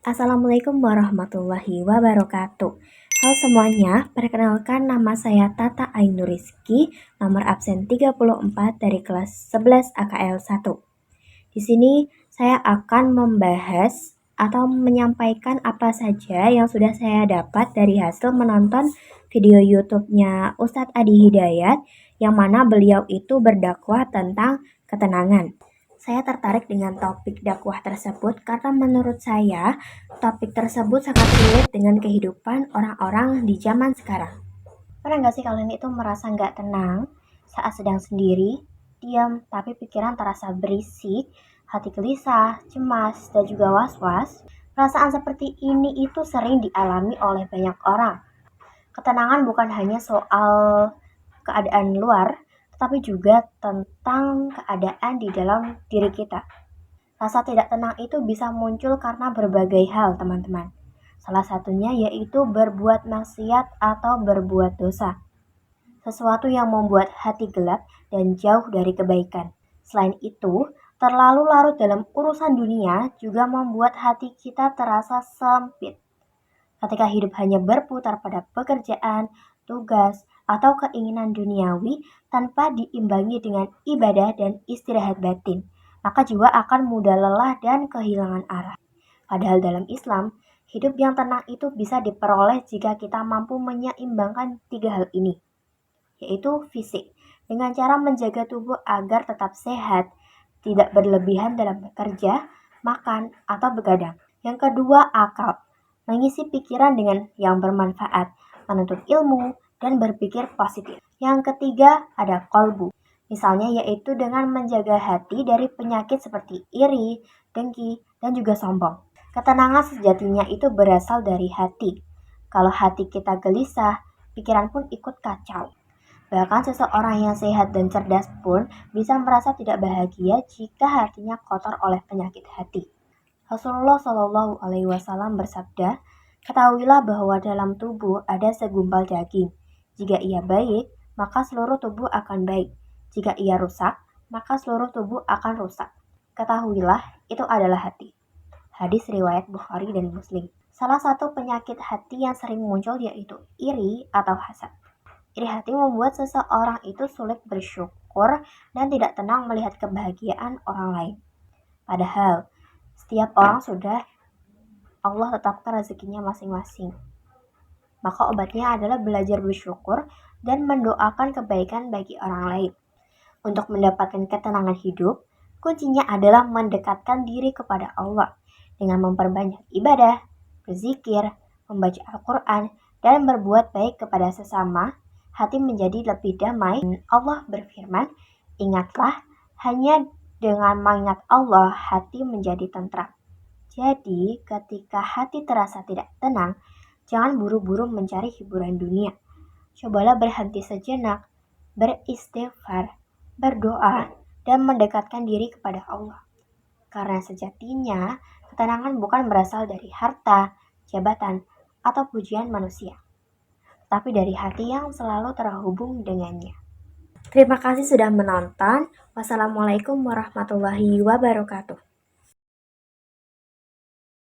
Assalamualaikum warahmatullahi wabarakatuh. Halo semuanya, perkenalkan nama saya Tata Ainuriski, nomor absen 34 dari kelas 11 AKL 1. Di sini saya akan membahas atau menyampaikan apa saja yang sudah saya dapat dari hasil menonton video YouTube-nya Ustadz Adi Hidayat, yang mana beliau itu berdakwah tentang ketenangan. Saya tertarik dengan topik dakwah tersebut karena menurut saya topik tersebut sangat relate dengan kehidupan orang-orang di zaman sekarang. Pernah nggak sih kalian itu merasa nggak tenang saat sedang sendiri, diam, tapi pikiran terasa berisik, hati gelisah, cemas, dan juga was-was? Perasaan seperti ini itu sering dialami oleh banyak orang. Ketenangan bukan hanya soal keadaan luar, tetapi juga tentang keadaan di dalam diri kita. Rasa tidak tenang itu bisa muncul karena berbagai hal, teman-teman. Salah satunya yaitu berbuat maksiat atau berbuat dosa. Sesuatu yang membuat hati gelap dan jauh dari kebaikan. Selain itu, terlalu larut dalam urusan dunia juga membuat hati kita terasa sempit. Ketika hidup hanya berputar pada pekerjaan, tugas, atau keinginan duniawi tanpa diimbangi dengan ibadah dan istirahat batin, maka jiwa akan mudah lelah dan kehilangan arah. Padahal dalam Islam, hidup yang tenang itu bisa diperoleh jika kita mampu menyeimbangkan 3 hal ini, yaitu fisik, dengan cara menjaga tubuh agar tetap sehat, tidak berlebihan dalam bekerja, makan, atau begadang. Yang kedua, akal, mengisi pikiran dengan yang bermanfaat, menuntut ilmu, dan berpikir positif. Yang ketiga, ada kolbu, misalnya yaitu dengan menjaga hati dari penyakit seperti iri, dengki, dan juga sombong. Ketenangan sejatinya itu berasal dari hati. Kalau hati kita gelisah, pikiran pun ikut kacau. Bahkan seseorang yang sehat dan cerdas pun bisa merasa tidak bahagia jika hatinya kotor oleh penyakit hati. Rasulullah Shallallahu Alaihi Wasallam bersabda, ketahuilah bahwa dalam tubuh ada segumpal daging. Jika ia baik, maka seluruh tubuh akan baik. Jika ia rusak, maka seluruh tubuh akan rusak. Ketahuilah, itu adalah hati. Hadis riwayat Bukhari dan Muslim. Salah satu penyakit hati yang sering muncul yaitu iri atau hasad. Iri hati membuat seseorang itu sulit bersyukur dan tidak tenang melihat kebahagiaan orang lain. Padahal, setiap orang sudah Allah tetapkan rezekinya masing-masing. Maka obatnya adalah belajar bersyukur dan mendoakan kebaikan bagi orang lain. Untuk mendapatkan ketenangan hidup, kuncinya adalah mendekatkan diri kepada Allah dengan memperbanyak ibadah, berzikir, membaca Al-Quran, dan berbuat baik kepada sesama. Hati menjadi lebih damai. Allah berfirman, ingatlah, hanya dengan mengingat Allah, hati menjadi tentram. Jadi, ketika hati terasa tidak tenang, jangan buru-buru mencari hiburan dunia. Cobalah berhenti sejenak, beristighfar, berdoa, dan mendekatkan diri kepada Allah. Karena sejatinya, ketenangan bukan berasal dari harta, jabatan, atau pujian manusia, tapi dari hati yang selalu terhubung dengannya. Terima kasih sudah menonton. Wassalamualaikum warahmatullahi wabarakatuh.